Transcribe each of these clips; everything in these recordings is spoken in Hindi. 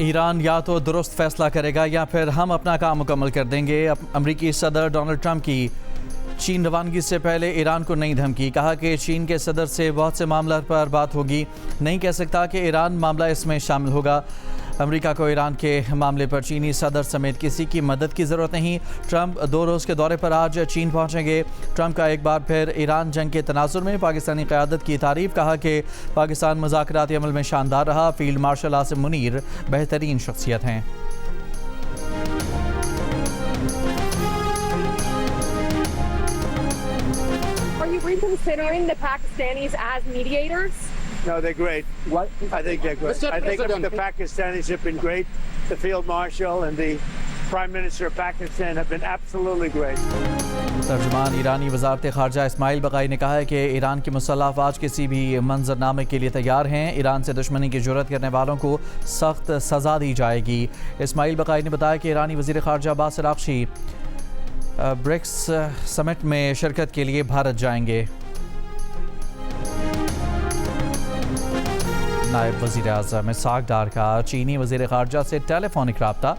ईरान या तो दुरुस्त फैसला करेगा या फिर हम अपना काम मुकम्मल कर देंगे। अमरीकी सदर डोनाल्ड ट्रंप की चीन रवानगी से पहले ईरान को नई धमकी। कहा कि चीन के सदर से बहुत से मामला पर बात होगी, नहीं कह सकता कि ईरान मामला इसमें शामिल होगा। अमेरिका को ईरान के मामले पर चीनी सदर समेत किसी की मदद की ज़रूरत नहीं। ट्रंप 2 रोज़ के दौरे पर आज चीन पहुंचेंगे। ट्रंप का एक बार फिर ईरान जंग के तनाजुर में पाकिस्तानी क़यादत की तारीफ़। कहा कि पाकिस्तान मुज़ाकराती अमल में शानदार रहा। फील्ड मार्शल आसिम मुनीर बेहतरीन शख्सियत हैं। Are you reconsidering the Pakistanis as mediators? No, they're great. What? I think they're great. Mr. I think President. the Pakistanis have been great. The Field Marshal and the Prime Minister of Pakistan have been absolutely great. तर्जुमान ईरानी वज़ारत ख़ारजा इस्माइल बक़ाई ने कहा है कि ईरान की मुसल्लह अफ़वाज किसी भी मंजरनामे के लिए तैयार हैं। ईरान से दुश्मनी की जुर्रत करने वालों को सख्त सज़ा दी जाएगी। इस्माइल बक़ाई ने बताया कि ईरानी वज़ीर ख़ारजा अब्बास अराग़ची ब्रिक्स समिट में शिरकत के लिए भारत जाएंगे। नायब वज़ीर आज़म इसहाक़ डार का चीनी वज़ीर ख़ारजा से टेलीफोनिक रब्ता।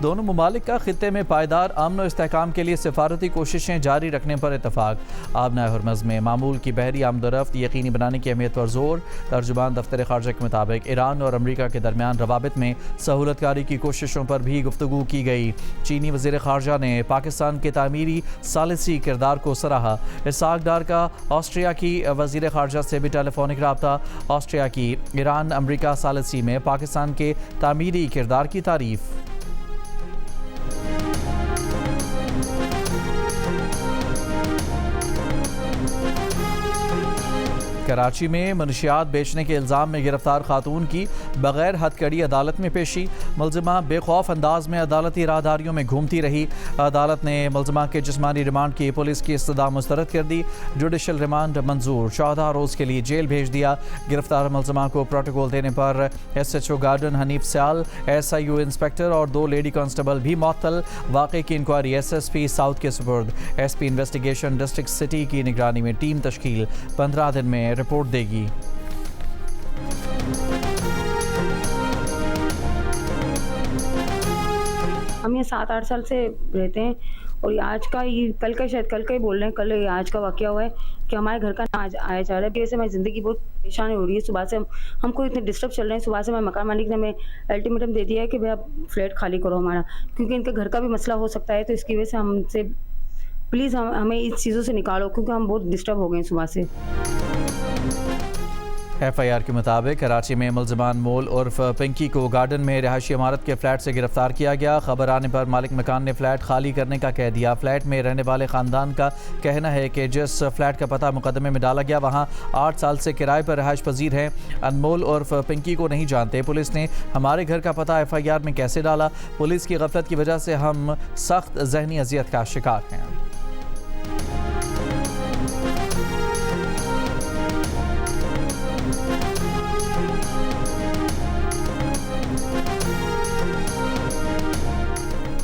दोनों ममालिक का ख़ित्ते में पायदार अमन और इस्तेहकाम के लिए सिफारती कोशिशें जारी रखने पर इतफ़ाक़। आबना हुरमुज़ में मामूल की बहरी आमदोरफ्त यकीनी बनाने की अहमियत पर जोर। तर्जुमान दफ्तर ख़ारजा के मुताबिक ईरान और अमरीका के दरमियान रवाबित में सहूलतकारी की कोशिशों पर भी गुफ्तगू की गई। चीनी वज़ीर ख़ारजा ने पाकिस्तान के तामीरी सालिसी किरदार को सराहा। इसहाक़ डार का ऑस्ट्रिया की वज़ीर ख़ारजा से भी टेलीफोनिक रब्ता। ऑस्ट्रिया की ईरान अमरीका सालिसी में पाकिस्तान के तामीरी किरदार की तारीफ़। कराची में मनशियात बेचने के इल्ज़ाम में गिरफ्तार खातून की बगैर हथकड़ी अदालत में पेशी। मुलजिमा बेखौफ अंदाज में अदालती राहदारियों में घूमती रही। अदालत ने मुलजिमा के जिस्मानी रिमांड की पुलिस की इस्तदा मुस्तरद कर दी। जुडिशल रिमांड मंजूर। 14 रोज़ के लिए जेल भेज दिया। गिरफ्तार मुलजिमा को प्रोटोकॉल देने पर SHO garden Hanif Sayal, SIU inspector और 2 लेडी कांस्टेबल भी मुअत्तल। वाक़े की इंक्वायरी SSP साउथ के सुपुर्द। SP इन्वेस्टिगेशन डिस्ट्रिक्ट सिटी की निगरानी में टीम तश्कील 15 दिन में रिपोर्ट देगी। हम ये 7-8 साल से रहते हैं और आज का ये कल का शायद कल का ही बोल रहे हैं, कल ये आज का वाक़या हुआ है कि हमारे घर का ना आया जा रहा है। वैसे हमारी ज़िंदगी बहुत परेशानी हो रही है। सुबह से हमको इतने डिस्टर्ब चल रहे हैं। सुबह से हमारे मकान मालिक ने हमें अल्टीमेटम दे दिया है कि भाई आप फ्लैट खाली करो हमारा, क्योंकि इनके घर का भी मसला हो सकता है। तो इसकी वजह से हमसे प्लीज़ हमें इस चीज़ों से निकालो, क्योंकि हम बहुत डिस्टर्ब हो गए हैं सुबह से। FIR के मुताबिक कराची में मुलजमान मोल उर्फ पिंकी को गार्डन में रिहायशी इमारत के फ्लैट से गिरफ्तार किया गया। खबर आने पर मालिक मकान ने फ्लैट खाली करने का कह दिया। फ्लैट में रहने वाले ख़ानदान का कहना है कि जिस फ्लैट का पता मुकदमे में डाला गया वहाँ 8 साल से किराए पर रिहाइश पजीर है। अनमोल उर्फ पिंकी को नहीं जानते। पुलिस ने हमारे घर का पता FIR में कैसे डाला? पुलिस की गफलत की वजह से हम सख्त जहनी अजियत का शिकार हैं।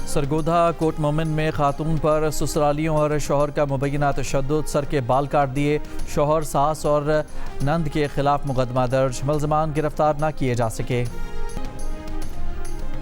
सरगोधा कोट मोमिन में खातून पर ससुरालियों और शोहर का मुबैना तशद्दुद। सर के बाल काट दिए। शोहर, सास और नंद के खिलाफ मुकदमा दर्ज। मुलजमान गिरफ्तार न किए जा सके।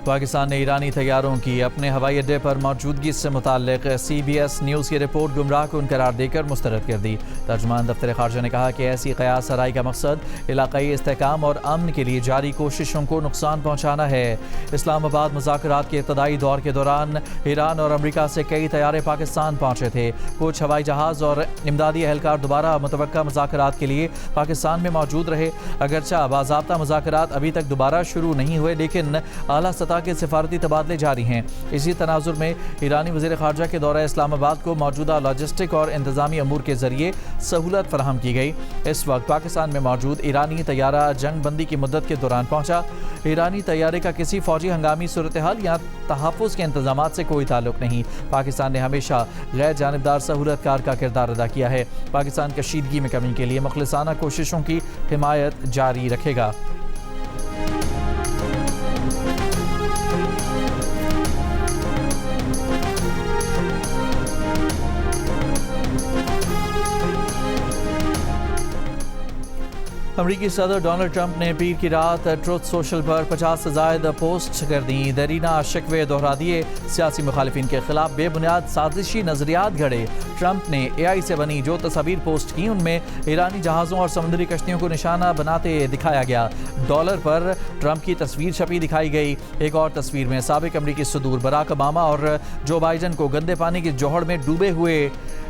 पाकिस्तान ने ईरानी तैयारों की अपने हवाई अड्डे पर मौजूदगी से मुताल्लिक CBS न्यूज़ की रिपोर्ट गुमराहकुन करार देकर मुस्तरद कर दी। तर्जुमान दफ्तर ख़ारजा ने कहा कि ऐसी क़यास सराई का मकसद इलाक़ाई इस्तेहकाम और अमन के लिए जारी कोशिशों को नुकसान पहुँचाना है। इस्लामाबाद मुज़ाकरात के इब्तदाई दौर के दौरान ईरान और अमरीका से कई तैयारे पाकिस्तान पहुँचे थे। कुछ हवाई जहाज़ और इमदादी एहलकार दोबारा मुतवक्का मुज़ाकरात के लिए पाकिस्तान में मौजूद रहे। अगरचा बाज़ाब्ता मुज़ाकरात अभी तक दोबारा शुरू नहीं हुए, लेकिन आला सतह के सिफारती तबादले जारी हैं। इसी तनाजुर में ईरानी वज़ीर ख़ारजा के दौरा इस्लामाबाद को मौजूदा लॉजिस्टिक और इंतज़ामी अमूर के ज़रिए सहूलत फराहम की गई। इस वक्त पाकिस्तान में मौजूद ईरानी तैयारा जंग बंदी की मुद्दत के दौरान पहुँचा। ईरानी तैयारे का किसी फ़ौजी हंगामी सूरत हाल या तहफ़्फ़ुज़ के इंतज़ामात से कोई ताल्लुक़ नहीं। पाकिस्तान ने हमेशा गैर जानिबदार सहूलतकार का किरदार अदा किया है। पाकिस्तान कशीदगी में कमी के लिए मुखलिसाना कोशिशों की हिमायत जारी रखेगा। अमरीकी सदर डोनाल्ड ट्रंप ने पीर की रात ट्रुथ सोशल पर 50 से ज़ायद पोस्ट कर दी। दरीना शिकवे दोहरा दिए, सियासी मुखालिफिन के खिलाफ बेबुनियाद साजिशी नजरियात घड़े। ट्रंप ने AI से बनी जो तस्वीर पोस्ट की उनमें ईरानी जहाज़ों और समुद्री कश्तियों को निशाना बनाते दिखाया गया। डॉलर पर ट्रंप की तस्वीर छपी दिखाई गई। एक और तस्वीर में साबिक अमरीकी सदूर बराक ओबामा और जो बाइडन को गंदे पानी की जोहड़ में डूबे हुए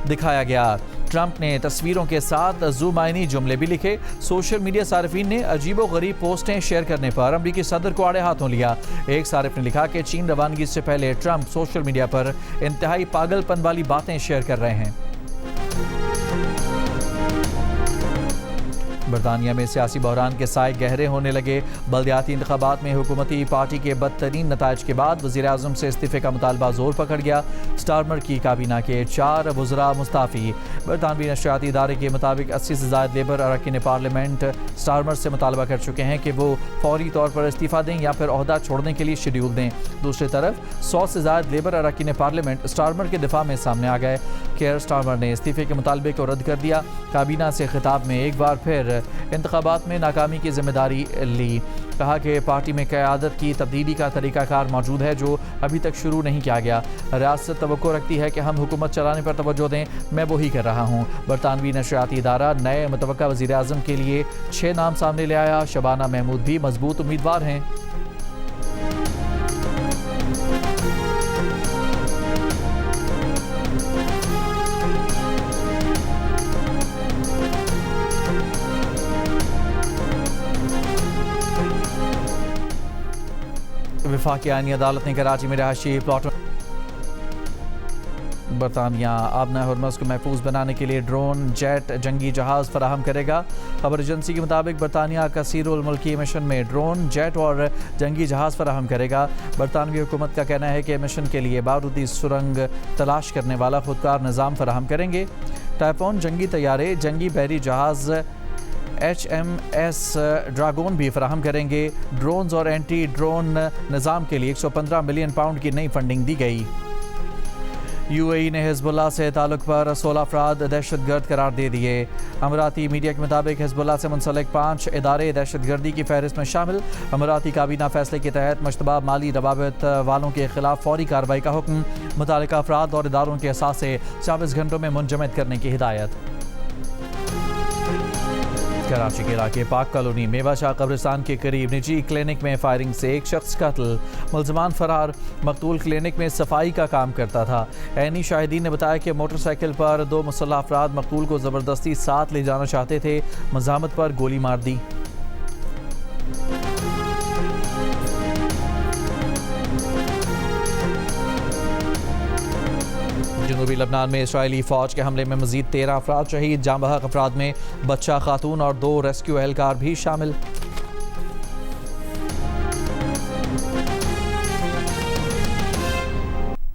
दिखाया गया। ट्रंप ने तस्वीरों के साथ ज़ुमाइनी जुमले भी लिखे। सोशल मीडिया सारिफीन ने अजीबो गरीब पोस्टें शेयर करने पर अमरीकी सदर को आड़े हाथों लिया। एक सारिफ ने लिखा कि चीन रवानगी से पहले ट्रंप सोशल मीडिया पर इंतहाई पागलपन वाली बातें शेयर कर रहे हैं। बरतानिया में सियासी बहरान के साए गहरे होने लगे। बल्दियाती इंतखाबात में हुकूमती पार्टी के बदतरीन नताइज के बाद वज़ीर-ए-आज़म से इस्तीफ़े का मुतालबा जोर पकड़ गया। स्टारमर की काबीना के 4 वज़रा मुस्ताफ़ी। बरतानवी नशरियाती इदारे के मुताबिक 80 से ज़ायद लेबर अरकान पार्लियामेंट स्टारमर से मुतालबा कर चुके हैं कि वो फौरी तौर पर इस्तीफ़ा दें या फिर ओहदा छोड़ने के लिए शेड्यूल दें। दूसरी तरफ 100 से ज़ायद लेबर अरकान पार्लियामेंट स्टारमर के दिफा में सामने आ गए। केयर स्टारमर ने इस्तीफ़े के मुतालबे को रद्द कर दिया। काबीना से खिताब में एक बार फिर इंतखाबात में नाकामी की जिम्मेदारी ली। कहा कि पार्टी में क़यादत की तब्दीली का तरीक़ाकार मौजूद है जो अभी तक शुरू नहीं किया गया। रियासत तवक्को रखती है कि हम हुकूमत चलाने पर तवज्जो दें, मैं वही कर रहा हूँ। बरतानवी नशरियाती इदारा नए मुतवक्का वज़ीर-ए-आज़म के लिए 6 नाम सामने ले आया। शबाना महमूद भी मजबूत उम्मीदवार हैं। वफाकी आईनी अदालत ने कराची में रहायशी प्लॉटों बरतानिया आबना हरमज़ को महफूज बनाने के लिए ड्रोन जेट जंगी जहाज़ फराहम करेगा। खबर एजेंसी के मुताबिक बरतानिया कसीरुल मुल्की मिशन में ड्रोन जेट और जंगी जहाज़ फराहम करेगा। बरतानवी हुकूमत का कहना है कि मिशन के लिए बारूदी सुरंग तलाश करने वाला खुदकार निज़ाम फराहम करेंगे। टाइफोन जंगी तैयारे, जंगी बहरी जहाज़ HMS ड्रैगन भी फराहम करेंगे। ड्रोन्स और एंटी ड्रोन निज़ाम के लिए 115 मिलियन पाउंड की नई फंडिंग दी गई। UAE ने हिज़्बुल्लाह से ताल्लुक़ पर 16 अफराद दहशतगर्द करार दे दिए। अमराती मीडिया के मुताबिक हिज़्बुल्लाह से मुंसलिक 5 इदारे दहशतगर्दी की फहरिस्त में शामिल। अमराती काबीना फैसले के तहत मुश्तबा माली रवाबित वालों के खिलाफ फौरी कार्रवाई का हुक्म। मुतालिका अफराद और इदारों के असासे 24 घंटों में मुंजमद करने की हिदायत। कराची के इलाके पाक कॉलोनी मेवाशाह कब्रिस्तान के करीब निजी क्लिनिक में फायरिंग से एक शख्स कत्ल, मुल्ज़मान फरार। मकतूल क्लिनिक में सफाई का काम करता था। ऐनी शाहिदीन ने बताया कि मोटरसाइकिल पर 2 मुसल्लह अफराद मकतूल को ज़बरदस्ती साथ ले जाना चाहते थे। मज़ामत पर गोली मार दी। जनूबी लबनान में इसराइली फ़ौज के हमले में मज़ीद 13 अफराद शहीद। जाँ बहक अफराद में बच्चा, खातून और 2 रेस्क्यू एहलकार भी शामिल।